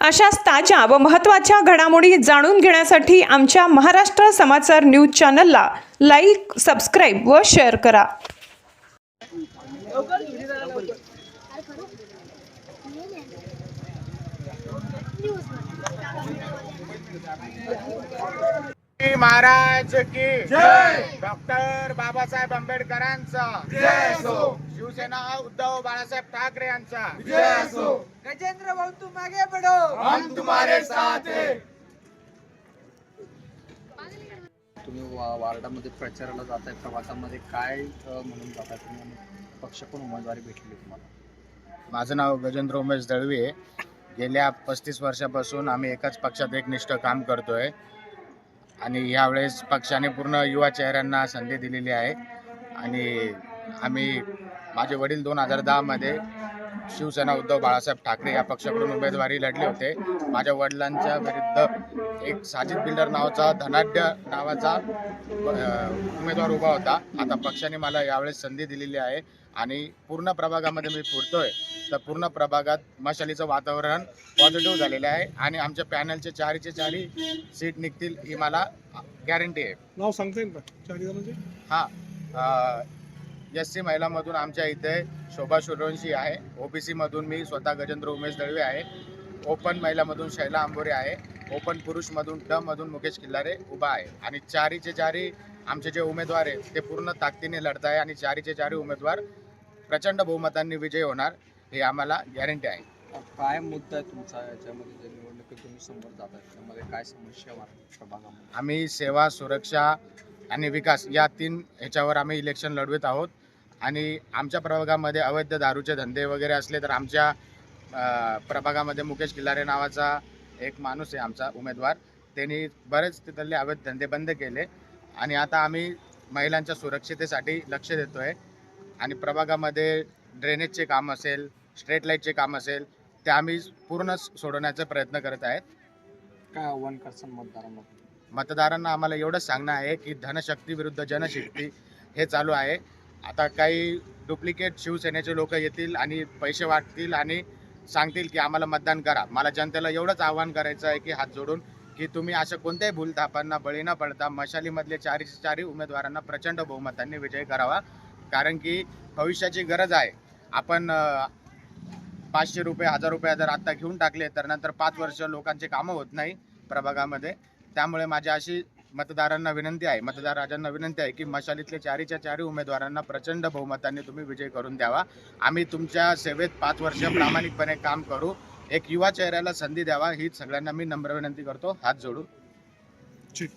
अशाच ताज्या व महत्त्वाच्या घडामोडी जाणून घेण्यासाठी आमच्या महाराष्ट्र समाचार न्यूज चॅनलला लाईक, सबस्क्राईब व शेअर करा. महाराज की जय. डॉक्टर बाबासाहेब आंबेडकरांचा जय असो. शिवसेना उद्धव बाळासाहेब ठाकरे यांचा जय असो. गजेंद्र भाऊ तुम आगे बढ़ो, हम तुम्हारे साथ हैं. तुम्ही वार्डामध्ये प्रचाराला जाताय, प्रवासामध्ये काय म्हणून जाताय तुम्ही आणि पक्ष पण उमेदवारी भेटली तुम्हाला? माझं नाव गजेंद्र उमेश दळवी आहे. गेल्या 35 वर्षापासून आम्ही एकाच पक्षात एकनिष्ठ काम करतोय आणि यावेळेस पक्षाने पूर्ण युवा चेहऱ्यांना संधी दिलेली आहे. आणि माझे वडील 2010 मध्ये शिवसेना उद्धव बाळासाहेब ठाकरे या पक्षाकडून उमेदवारी लढले होते. माझ्या वडिलांच्या विरुद्ध एक साजिद बिल्डर नावाचा धनाढ्य नावाचा उमेदवार उभा होता. आता पक्षाने मला यावेळेस संधी दिलेली आहे आणि पूर्ण प्रभागामध्ये मी फिरतोय तर पूर्ण प्रभागात मशालीचं वातावरण पॉझिटिव्ह झालेलं आहे आणि आमच्या पॅनलचे चारीचे चारी सीट निघतील ही मला गॅरंटी आहे. नाव सांगता येईल का चारीचं म्हणजे? हां, SC महिलामधून आमच्या इथे शोभा सूर्यवंशी आहे. OBC मधून मी स्वतः गजेंद्र उमेश दळवे आहे. ओपन महिलामधून शैला आंबोरे आहे. ओपन पुरुषमधून मधून मुकेश किल्लारे उभा आहे. आणि चारीचे चारी आमचे जे उमेदवार आहेत ते पूर्ण ताकदीने लढत आहे आणि चारीचे चारी उमेदवार प्रचंड बहुमतांनी विजयी होणार हे आम्हाला गॅरंटी आहे. काय मुद्दा आहे तुमचा याच्यामध्ये, जे निवडणुकीत तुम्ही समोर जाताय त्यामध्ये काय समस्या वाटतात प्रभागामध्ये? आम्ही सेवा, सुरक्षा आणि विकास या 3 ह्याच्यावर आम्ही इलेक्शन लढवत आहोत. आणि आमच्या प्रभागामध्ये अवैध दारूचे धंदे वगैरे असले तर आमच्या प्रभागामध्ये मुकेश किल्लारे नावाचा एक माणूस आहे आमचा उमेदवार. त्यांनी बरेच तिथले अवैध धंदे बंद केले आणि आता आम्ही महिलांच्या सुरक्षितेसाठी लक्ष देतो आहे. आणि प्रभागामध्ये ड्रेनेजचे काम असेल, स्ट्रीट लाईटचे काम असेल ते आम्ही पूर्ण सोडवण्याचा प्रयत्न करत आहेत. काय आव्हान करसान मतदारांना आम्हाला एवढंच सांगणं आहे की धनशक्ती विरुद्ध जनशक्ती हे चालू आहे. आता काही डुप्लिकेट शिवसेनेचे लोक येतील आणि पैसे वाटतील आणि सांगतील की आम्हाला मतदान करा. मला जनतेला एवढंच आव्हान करायचं आहे की हात जोडून की तुम्ही अशा कोणत्याही भूलथापांना बळी न पडता मशालीमधले चारी उमेदवारांना प्रचंड बहुमतांनी विजय करावा. कारण की भविष्याची गरज आहे. आपण 500 रुपये 1000 रुपये जर आत्ता घेऊन टाकले तर नंतर 5 वर्ष लोकांचे कामं होत नाही प्रभागामध्ये. त्यामुळे माझी अशी मतदार राजांना विनंती आहे की मशालीतले चारीच्या चारी उमेदवारांना प्रचंड बहुमतांनी तुम्ही विजय करून द्यावा. आम्ही तुमच्या सेवेत 5 वर्ष प्रामाणिकपणे काम करू. एक युवा चेहऱ्याला संधी द्यावा ही सगळ्यांना मी नम्र विनंती करतो, हात जोडू. ठीक.